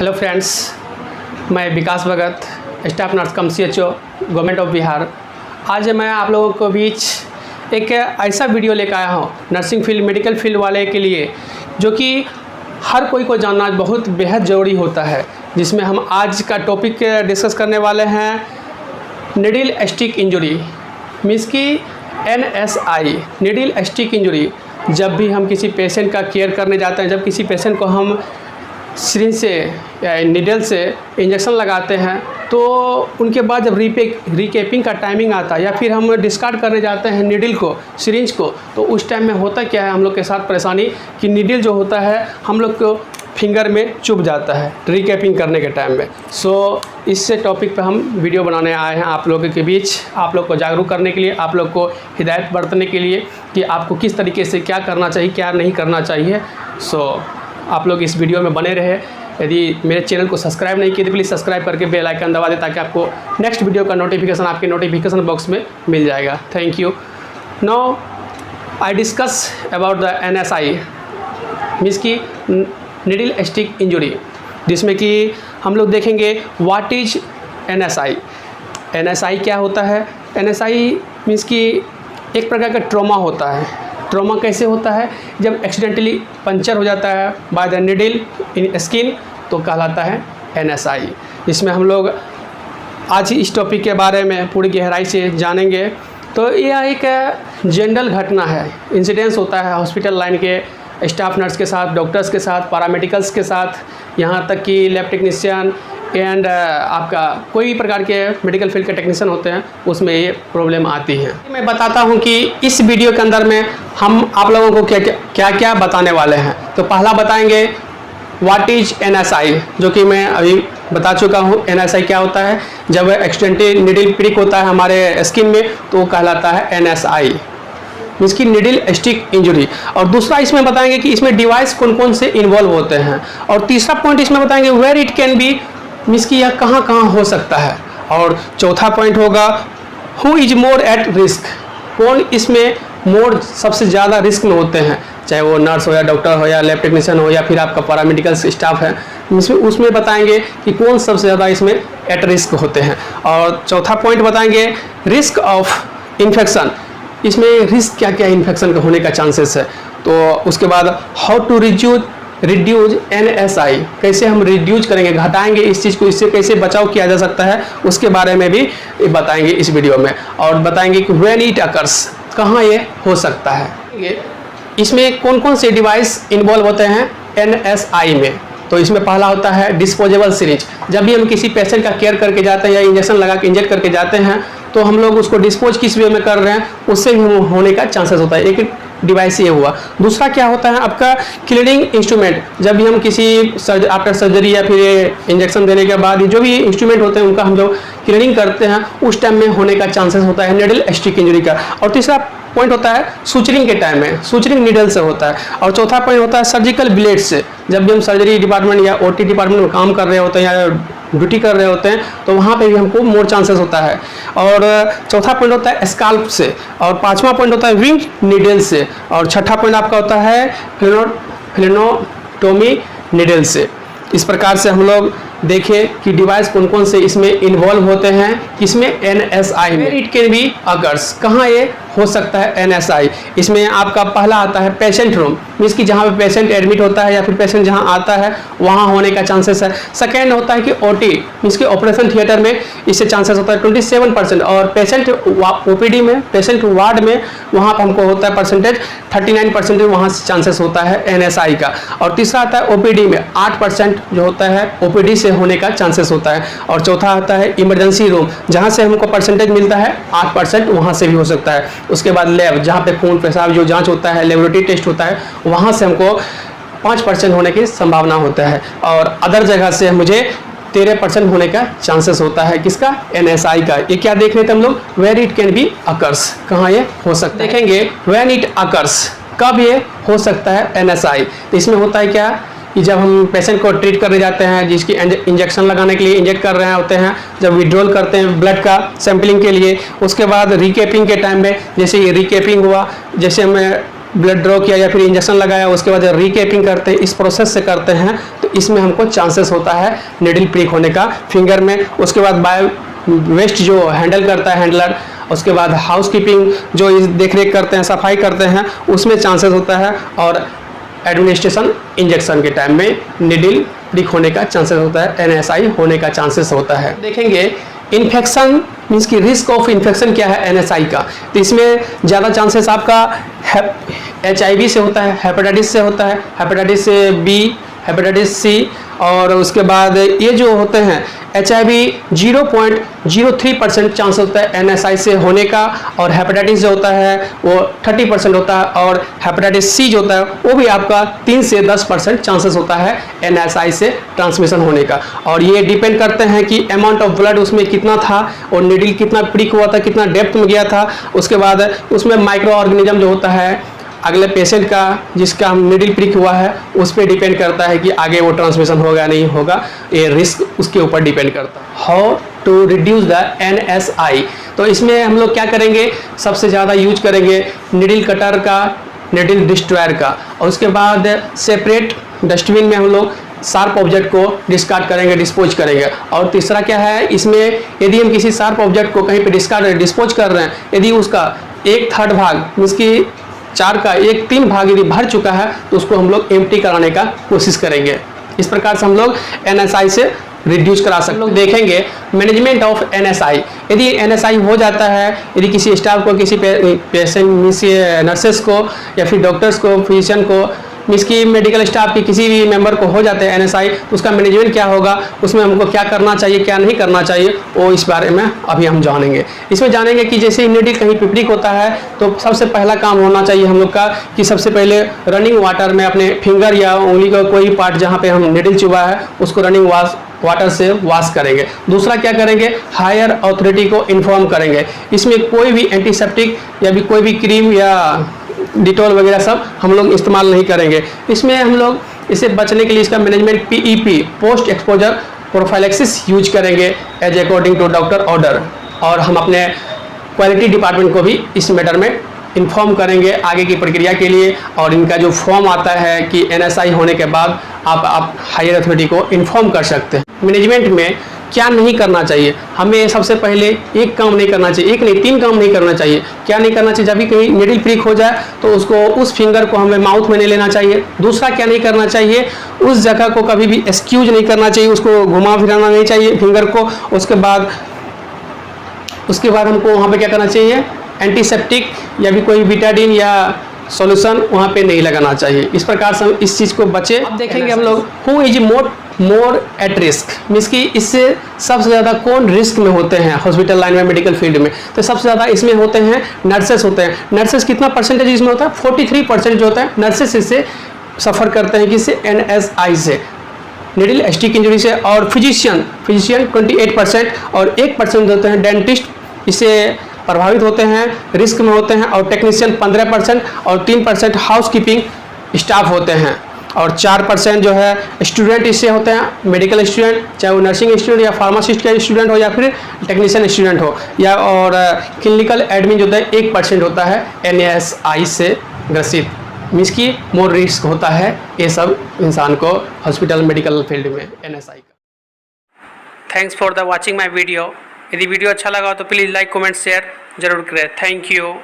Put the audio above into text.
Hello friends, मैं Vikas Bhagat, staff nurse cum CHO government of Bihar. आज मैं आप लोगों को बीच एक ऐसा वीडियो लेकर आया हूँ नर्सिंग फील्ड, मेडिकल फील्ड वाले के लिए, जो कि हर कोई को जानना बहुत बेहद ज़रूरी होता है। जिसमें हम आज का टॉपिक डिस्कस करने वाले हैं नीडल स्टिक इंजरी, मीन्स की NSI, नीडल स्टिक इंजरी। जब भी हम किसी पेशेंट का केयर करने जाते हैं, जब किसी पेशेंट को हम सिरिंज से या नीडल से इंजेक्शन लगाते हैं, तो उनके बाद जब रिकेपिंग का टाइमिंग आता है या फिर हम डिस्कार्ड करने जाते हैं नीडल को, सिरिंज को, तो उस टाइम में होता क्या है हम लोग के साथ परेशानी कि नीडल जो होता है हम लोग को फिंगर में चुभ जाता है रिकेपिंग करने के टाइम में। सो इससे टॉपिक पे हम वीडियो बनाने आए हैं आप लोगों के बीच, आप लोग को जागरूक करने के लिए, आप लोग को हिदायत बरतने के लिए कि आपको किस तरीके से क्या करना चाहिए, क्या नहीं करना चाहिए। सो आप लोग इस वीडियो में बने रहे। यदि मेरे चैनल को सब्सक्राइब नहीं किए तो प्लीज़ सब्सक्राइब करके बेल आइकन दबा दें, ताकि आपको नेक्स्ट वीडियो का नोटिफिकेशन आपके नोटिफिकेशन बॉक्स में मिल जाएगा। Thank you. Now I discuss about the NSI, means की नीडल स्टिक इंजरी, जिसमें कि हम लोग देखेंगे व्हाट इज NSI। NSI क्या होता है? NSI मीन्स की एक प्रकार का ट्रॉमा होता है। ट्रॉमा कैसे होता है? जब एक्सीडेंटली पंचर हो जाता है by the needle in skin, तो कहलाता है NSI। इसमें हम लोग आज इस टॉपिक के बारे में पूरी गहराई से जानेंगे। तो यह एक जनरल घटना है, इंसिडेंस होता है हॉस्पिटल लाइन के स्टाफ नर्स के साथ, डॉक्टर्स के साथ, पैरामेडिकल्स के साथ, यहाँ तक कि लैब टेक्नीशियन एंड आपका कोई भी प्रकार के मेडिकल फील्ड के टेक्नीशियन होते हैं, उसमें ये प्रॉब्लम आती है। मैं बताता हूँ कि इस वीडियो के अंदर में हम आप लोगों को क्या क्या बताने वाले हैं। तो पहला बताएंगे व्हाट इज NSI, जो कि मैं अभी बता चुका हूँ। NSI क्या होता है? जब एक्सीडेंटली नीडल प्रिक होता है हमारे स्किन में, तो वो कहलाता है NSI, मीन्स की नीडल स्टिक इंजरी। और दूसरा इसमें बताएंगे कि इसमें डिवाइस कौन कौन से इन्वॉल्व होते हैं। और तीसरा पॉइंट इसमें बताएंगे where it can be, means की यह कहाँ कहाँ हो सकता है। और चौथा पॉइंट होगा who is more at risk, कौन इसमें मोर सबसे ज़्यादा रिस्क में होते हैं, चाहे वो नर्स हो या डॉक्टर हो या लैब टेक्नीशियन हो या फिर आपका पैरामेडिकल स्टाफ है। उसमें बताएंगे कि कौन सबसे ज़्यादा इसमें एट रिस्क होते हैं। और चौथा पॉइंट बताएंगे रिस्क ऑफ इन्फेक्शन, इसमें रिस्क क्या क्या इन्फेक्शन का होने का चांसेस है। तो उसके बाद हाउ टू रिड्यूज NSI, कैसे हम रिड्यूज करेंगे, घटाएंगे इस चीज़ को, इससे कैसे बचाव किया जा सकता है, उसके बारे में भी बताएंगे इस वीडियो में। और बताएंगे कि व्हेन इट अकर्स, कहाँ ये हो सकता है। इसमें कौन कौन से डिवाइस इन्वॉल्व होते हैं NSI में। तो इसमें पहला होता है डिस्पोजेबल सिरिंज। जब भी हम किसी पेशेंट का केयर करके जाते हैं या इंजेक्शन लगा के इंजेक्ट करके जाते हैं, तो हम लोग उसको डिस्पोज किस वे में कर रहे हैं, उससे भी होने का चांसेस होता है। एक डिवाइस ये हुआ। दूसरा क्या होता है आपका क्लीनिंग इंस्ट्रूमेंट। जब भी हम किसी आफ्टर सर्जरी या फिर इंजेक्शन देने के बाद जो भी इंस्ट्रूमेंट होते हैं उनका हम लोग क्लीनिंग करते हैं, उस टाइम में होने का चांसेस होता है नीडल स्टिक इंजरी का। और तीसरा पॉइंट होता है सुचरिंग के टाइम में, सुचरिंग नीडल से होता है। और चौथा पॉइंट होता है सर्जिकल ब्लेड से। जब भी हम सर्जरी डिपार्टमेंट या OT डिपार्टमेंट में काम कर रहे होते हैं या ड्यूटी कर रहे होते हैं, तो वहाँ पे भी हमको मोर चांसेस होता है। और चौथा पॉइंट होता है स्काल्प से। और पांचवा पॉइंट होता है विंग नीडल से। और छठा पॉइंट आपका होता है फ्लेनोटोमी नीडल से। इस प्रकार से हम लोग देखें कि डिवाइस कौन कौन से इसमें इन्वॉल्व होते हैं इसमें NSI में। इट कैन बी अकर्स, कहाँ ये हो सकता है NSI। इसमें आपका पहला आता है पेशेंट रूम, मीन्स कि जहाँ पे पेशेंट एडमिट होता है या फिर पेशेंट जहाँ आता है वहाँ होने का चांसेस है। सेकेंड होता है कि OT, मीन्स कि ऑपरेशन थिएटर में, इससे चांसेस होता है 27%। और पेशेंट OPD में, पेशेंट वार्ड में, वहाँ पर हमको होता है परसेंटेज 39%, वहाँ से चांसेस होता है NSI का। और तीसरा आता है OPD में 8% जो होता है OPD से होने का चांसेस होता है। और चौथा आता है इमरजेंसी रूम, जहाँ से हमको परसेंटेज मिलता है 8%, वहाँ से भी हो सकता है। उसके बाद लैब, जहाँ पे खून पेशाब जो जांच होता है, लेबोरेटरी टेस्ट होता है, वहाँ से हमको 5% होने की संभावना होता है। और अदर जगह से मुझे 13% होने का चांसेस होता है। किसका? NSI का। ये क्या देख रहे थे हम लोग? Where it can be occurs, कहाँ ये हो सकता है। देखेंगे व्हेन इट अकर्स, कब ये हो सकता है NSI। तो इसमें होता है क्या कि जब हम पेशेंट को ट्रीट करने जाते हैं, जिसकी इंजेक्शन लगाने के लिए इंजेक्ट कर रहे होते हैं, जब विड्रॉल करते हैं ब्लड का सैंपलिंग के लिए, उसके बाद रिकेपिंग के टाइम में, जैसे ये रिकेपिंग हुआ, जैसे हमें ब्लड ड्रॉ किया या फिर इंजेक्शन लगाया, उसके बाद जब रिकेपिंग करते हैं, इस प्रोसेस से करते हैं, तो इसमें हमको चांसेस होता है निडल प्रिक होने का फिंगर में। उसके बाद बायो वेस्ट जो हैंडल करता है हैंडलर, उसके बाद हाउस कीपिंग जो इस देख रेख करते हैं, सफाई करते हैं, उसमें चांसेस होता है। और एडमिनिस्ट्रेशन इंजेक्शन के टाइम में निडल प्रिक होने का चांसेस होता है, NSI होने का चांसेस होता है। देखेंगे इन्फेक्शन मीन्स की रिस्क ऑफ इन्फेक्शन क्या है NSI का, तो इसमें ज़्यादा चांसेस आपका HIV से होता है, हेपेटाइटिस से होता है, हेपेटाइटिस B, हेपेटाइटिस C, और उसके बाद ये जो होते हैं HIV 0.03% चांस होता है NSI से होने का, और हेपेटाइटिस जो होता है वो 30% होता है, और हेपेटाइटिस C जो होता है वो भी आपका 3 से 10% चांसेस होता है NSI से ट्रांसमिशन होने का। और ये डिपेंड करते हैं कि अमाउंट ऑफ ब्लड उसमें कितना था और निडल कितना प्रिक हुआ था, कितना डेप्थ में गया था। उसके बाद उसमें माइक्रो ऑर्गेनिज्म जो होता है अगले पेशेंट का जिसका निडल प्रिक हुआ है उस पर डिपेंड करता है कि आगे वो ट्रांसमिशन होगा नहीं होगा, ये रिस्क उसके ऊपर डिपेंड करता है। How to reduce the NSI, तो इसमें हम लोग क्या करेंगे, सबसे ज़्यादा यूज करेंगे निडल कटर का, निडल डिस्ट्रॉयर का, और उसके बाद सेपरेट डस्टबिन में हम लोग शार्प ऑब्जेक्ट को डिस्कार्ड करेंगे, डिस्पोज करेंगे। और तीसरा क्या है, इसमें यदि हम किसी शार्प ऑब्जेक्ट को कहीं पे डिस्पोज कर रहे हैं, यदि उसका 1/3 भाग मीन्स की 4 का 1/3 भाग यदि भर चुका है तो उसको हम लोग एम्प्टी कराने का कोशिश करेंगे। इस प्रकार से हम लोग NSI से रिड्यूस करा सकते हैं। लोग देखेंगे मैनेजमेंट ऑफ NSI, यदि NSI हो जाता है, यदि किसी स्टाफ को, किसी पेशेंट मीन्स नर्सेस को या फिर डॉक्टर्स को, फिजिशियन को, मीन्स की मेडिकल स्टाफ के किसी भी मेंबर को हो जाते हैं NSI, तो उसका मैनेजमेंट क्या होगा, उसमें हमको क्या करना चाहिए, क्या नहीं करना चाहिए, वो इस बारे में अभी हम जानेंगे। इसमें जानेंगे कि जैसे निडल कहीं प्रिक होता है तो सबसे पहला काम होना चाहिए हम लोग का कि सबसे पहले रनिंग वाटर में अपने फिंगर या उंगली का कोई पार्ट जहाँ पे हम निडल चुभा है उसको रनिंग वाटर से वॉश करेंगे। दूसरा क्या करेंगे, हायर अथॉरिटी को इन्फॉर्म करेंगे। इसमें कोई भी एंटीसेप्टिक या भी कोई भी क्रीम या डिटॉल वगैरह सब हम लोग इस्तेमाल नहीं करेंगे। इसमें हम लोग इसे बचने के लिए इसका management PEP post exposure prophylaxis use करेंगे as according to doctor order. और हम अपने क्वालिटी डिपार्टमेंट को भी इस मैटर में इन्फॉर्म करेंगे आगे की प्रक्रिया के लिए। और इनका जो फॉर्म आता है कि NSI होने के बाद आप हायर अथॉरिटी को इन्फॉर्म कर सकते हैं। मैनेजमेंट में क्या नहीं करना चाहिए, हमें सबसे पहले एक काम नहीं करना चाहिए, एक नहीं 3 काम नहीं करना चाहिए। क्या नहीं करना चाहिए, जब भी कहीं निडल प्रिक हो जाए तो उसको उस फिंगर को हमें माउथ में नहीं लेना चाहिए। दूसरा क्या नहीं करना चाहिए, उस जगह को कभी भी एक्सक्यूज नहीं करना चाहिए, उसको घुमा फिराना नहीं चाहिए फिंगर को। उसके बाद हमको वहाँ पे क्या करना चाहिए, एंटीसेप्टिक या भी कोई बिटाडिन या सॉल्यूशन वहाँ पे नहीं लगाना चाहिए। इस प्रकार से हम इस चीज़ को बचे। अब देखेंगे हम लोग who is more at risk, means की इससे सबसे ज़्यादा कौन रिस्क में होते हैं हॉस्पिटल लाइन में, मेडिकल फील्ड में। तो सबसे ज़्यादा इसमें होते हैं नर्सेस होते हैं। नर्सेस कितना परसेंटेज इसमें होता है, 43% जो होता है नर्सेस इससे सफ़र करते हैं, किससे, NSI से, निडल स्टिक इंजरी से। और फिजिशियन 28% और 1% होते हैं डेंटिस्ट, इससे प्रभावित होते हैं, रिस्क में होते हैं। और टेक्नीशियन 15% और 3% हाउस कीपिंग स्टाफ होते हैं। और 4% जो है स्टूडेंट इससे होते हैं, मेडिकल स्टूडेंट, चाहे वो नर्सिंग स्टूडेंट या फार्मासिस्ट का स्टूडेंट हो या फिर टेक्नीशियन स्टूडेंट हो, या और क्लिनिकल एडमिन जो होता है 1% होता है NSI से ग्रसित, मीन्स की मोर रिस्क होता है ये सब इंसान को हॉस्पिटल मेडिकल फील्ड में NSI का। Thanks for the watching my video. यदि वीडियो अच्छा लगा तो प्लीज़ लाइक, कमेंट, शेयर जरूर करें। Thank you.